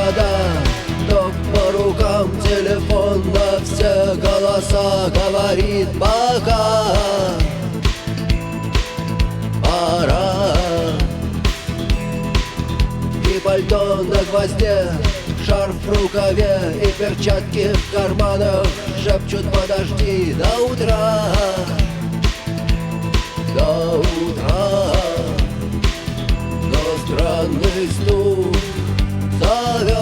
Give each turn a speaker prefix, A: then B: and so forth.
A: провода, ток по рукам, телефон на все голоса говорит пока. Пора. И пальто на гвозде, шарф в рукаве и перчатки в карманах шепчут: подожди до утра, до утра. Но странный стук зовет.